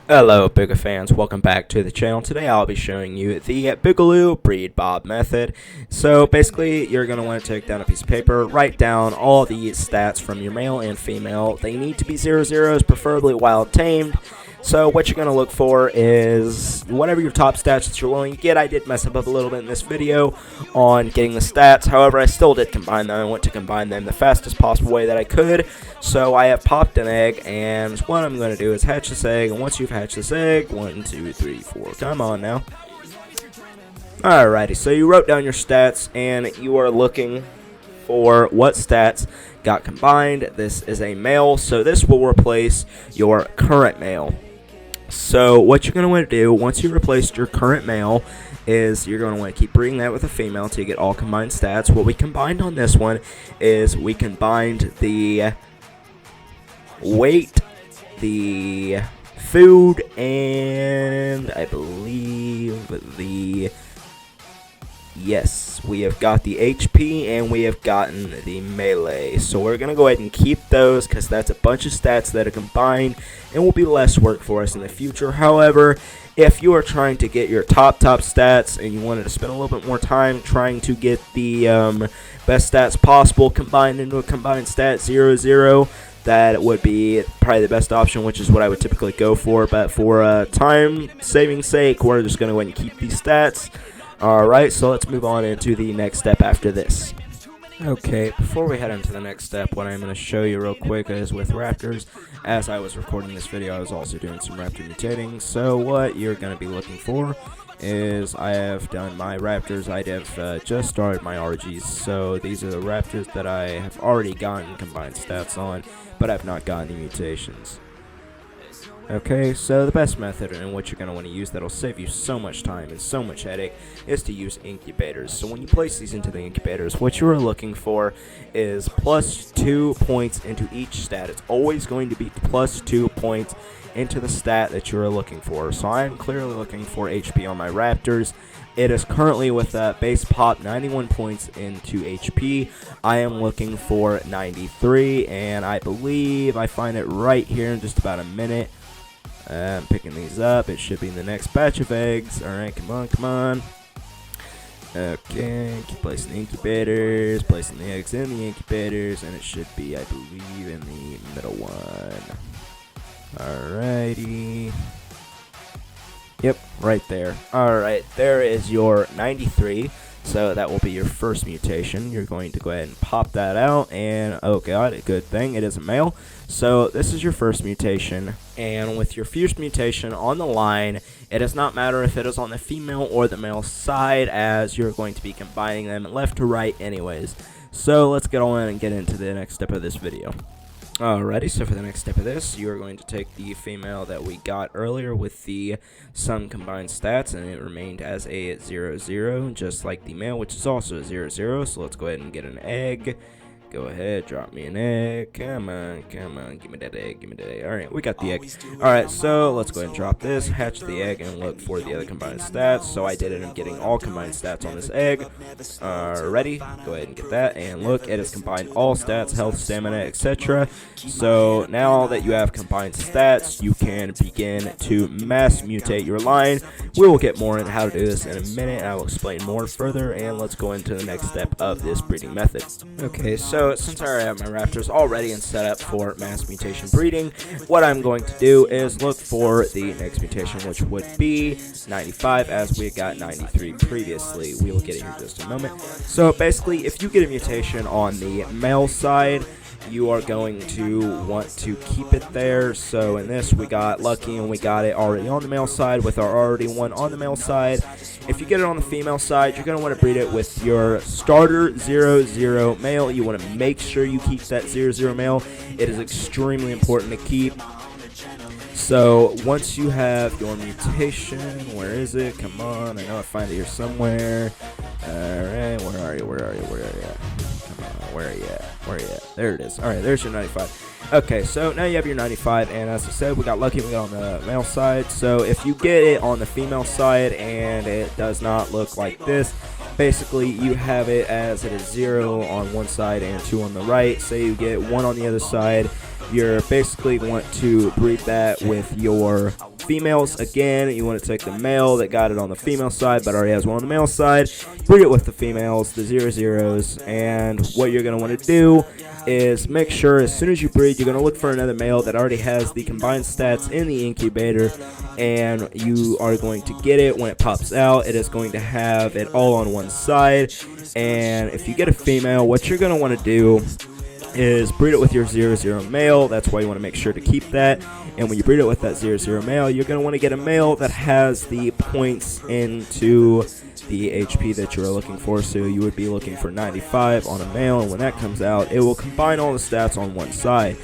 Hello Booga fans, welcome back to the channel. Today I'll be showing you the Boogaloo Breed Bob method. So basically you're going to want to take down a piece of paper, write down all the stats from your male and female. They need to be 0-0s, preferably wild tamed. So what you're going to look for is whatever your top stats that you're willing to get. I did mess up a little bit in this video on getting the stats. However, I still did combine them. I went to combine them the fastest possible way that I could. So I have popped an egg, and what I'm going to do is hatch this egg. And once you've hatched this egg, 1, 2, 3, 4. Come on now. Alrighty, so you wrote down your stats, and you are looking for what stats got combined. This is a male, so this will replace your current male. So what you're going to want to do once you replaced your current male is you're going to want to keep breeding that with a female until you get all combined stats. What we combined on this one is we combined the weight, the food, and I believe yes, we have got the HP and we have gotten the melee. So we're going to go ahead and keep those because that's a bunch of stats that are combined and will be less work for us in the future. However, if you are trying to get your top stats and you wanted to spend a little bit more time trying to get the best stats possible combined into a combined stat 0-0, that would be probably the best option, which is what I would typically go for. But for time saving sake, we're just going to go ahead and keep these stats. Alright, so let's move on into the next step after this. Okay, before we head into the next step, what I'm going to show you real quick is with raptors. As I was recording this video, I was also doing some raptor mutating. So what you're going to be looking for is I have done my raptors. I have just started my RGs. So these are the raptors that I have already gotten combined stats on, but I've not gotten any mutations. Okay, so the best method and what you're going to want to use that'll save you so much time and so much headache is to use incubators. So when you place these into the incubators, what you are looking for is +2 points into each stat. It's always going to be +2 points into the stat that you are looking for. So I'm clearly looking for HP on my raptors. It is currently with base pop 91 points into HP. I am looking for 93, and I believe I find it right here in just about a minute. I'm picking these up. It should be in the next batch of eggs. Alright, come on. Okay, keep placing the incubators, placing the eggs in the incubators, and it should be, I believe, in the middle one. Alrighty. Yep, right there. Alright, there is your 93. So that will be your first mutation. You're going to go ahead and pop that out, and oh god, a good thing, it is a male. So this is your first mutation, and with your first mutation on the line, it does not matter if it is on the female or the male side, as you're going to be combining them left to right anyways. So let's get on and get into the next step of this video. Alrighty, so for the next step of this, you are going to take the female that we got earlier with the some combined stats, and it remained as a 0-0, just like the male, which is also a 0-0. So let's go ahead and get an egg. Go ahead, drop me an egg. Come on, give me that egg, Alright, we got the egg. Alright, so let's go ahead and drop this, hatch the egg, and look for the other combined stats. So I did end up getting all combined stats on this egg. Ready? Go ahead and get that, and look, it has combined all stats, health, stamina, etc. So now that you have combined stats, you can begin to mass mutate your line. We will get more into how to do this in a minute, and I will explain more further, and let's go into the next step of this breeding method. Okay, so since I already have my raptors all ready and set up for mass mutation breeding, what I'm going to do is look for the next mutation, which would be 95, as we got 93 previously. We will get it here in just a moment. So basically, if you get a mutation on the male side, you are going to want to keep it there. So in this, we got lucky and we got it already on the male side with our already one on the male side. If you get it on the female side, you're going to want to breed it with your starter 0-0 male. You want to make sure you keep that 0-0 male. It is extremely important to keep. So once you have your mutation, where is it? Come on, I know I find it here somewhere. Alright, where are you? Come on, where are you at? There it is. Alright, there's your 95. Okay, so now you have your 95, and as I said, we got lucky, we got on the male side. So if you get it on the female side and it does not look like this, basically you have it as it is 0 on one side and 2 on the right. Say you get 1 on the other side, You're basically want to breed that with your females. Again, you want to take the male that got it on the female side but already has one on the male side, breed it with the females, the 00s, and what you're going to want to do is make sure as soon as you breed, you're going to look for another male that already has the combined stats in the incubator, and you are going to get it when it pops out. It is going to have it all on one side, and if you get a female, what you're going to want to do is breed it with your 00 male. That's why you want to make sure to keep that. And when you breed it with that 00 male, you're going to want to get a male that has the points into the HP that you're looking for. So you would be looking for 95 on a male, and when that comes out, it will combine all the stats on one side.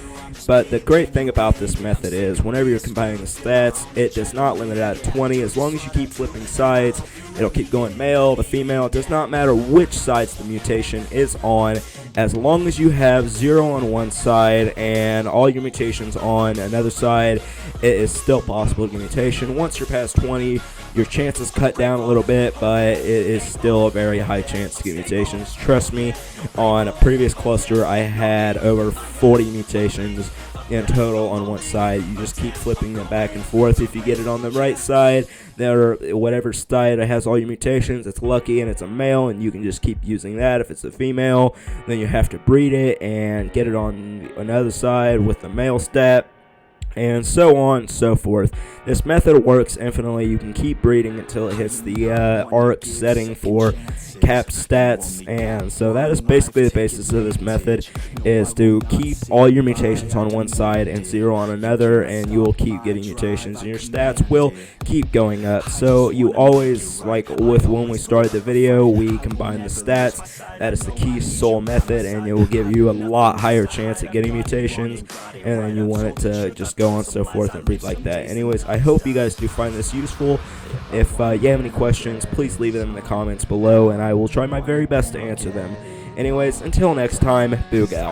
But the great thing about this method is whenever you're combining the stats, it does not limit it at 20. As long as you keep flipping sides, it'll keep going male to female. It does not matter which sides the mutation is on. As long as you have 0 on one side and all your mutations on another side, it is still possible to get mutation. Once you're past 20, your chances cut down a little bit, but it is still a very high chance to get mutations. Trust me, on a previous cluster, I had over 40 mutations in total on one side. You just keep flipping them back and forth. If you get it on the right side, whatever side has all your mutations, it's lucky and it's a male, and you can just keep using that. If it's a female, then you have to breed it and get it on another side with the male stat, and so on and so forth. This method works infinitely. You can keep breeding until it hits the ARC setting for cap stats, and so that is basically the basis of this method, is to keep all your mutations on one side and 0 on another, and you will keep getting mutations and your stats will keep going up. So you always, like with when we started the video, we combine the stats. That is the key sole method, and it will give you a lot higher chance at getting mutations, and then you want it to just go on so forth and breed like that. Anyways, I hope you guys do find this useful. If you have any questions, please leave them in the comments below, and I will try my very best to answer them. Anyways, until next time, BOOG out.